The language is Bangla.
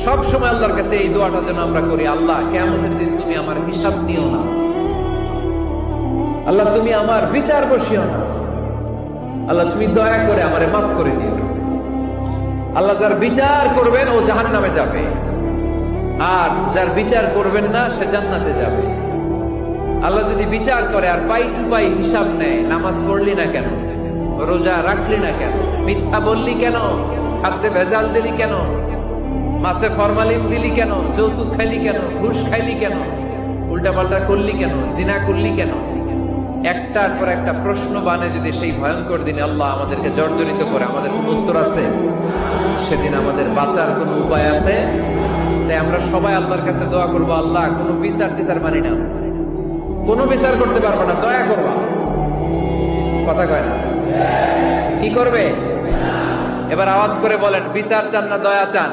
সব সময় আল্লাহর কাছে এই দোয়াটা যেন আমরা করি, আল্লাহ কিয়ামতের দিন তুমি আমার হিসাব নিও না, আল্লাহ তুমি আমার বিচার বসিও না, আল্লাহ তুমি দয়া করে আমারে মাফ করে দিও। আল্লাহ যার বিচার করবেন ও জাহান্নামে যাবে, আর যার বিচার করবেন না সে জান্নাতে যাবে। আল্লাহ যদি বিচার করে আর পাই টু পাই হিসাব নেয়, নামাজ পড়লি না কেন, রোজা রাখলি না কেন, মিথ্যা বললি কেন, খাদ্যে ভেজাল দিলি কেন, মাছে ফরমালিন দিলি কেন, যৌতুক খাইলি কেন, ঘুষ খাইলি কেন, উল্টাপাল্টা করলি কেন, জিনা করলি কেন, একটার পর একটা প্রশ্ন বানে যদি সেই ভয়ঙ্কর দিনে আল্লাহ আমাদেরকে জর্জরিত করে, আমাদের কোন উত্তর আছে? সেদিন আমাদের বাঁচার কোন উপায় আছে? তাই আমরা সবাই আল্লাহর কাছে দোয়া করবো, আল্লাহ কোনো বিচার টিচার মানি না, কোনো বিচার করতে পারবো না, দয়া করবা। কথা কয় না? কি করবে? এবার আওয়াজ করে বলেন, বিচার চান না দয়া চান?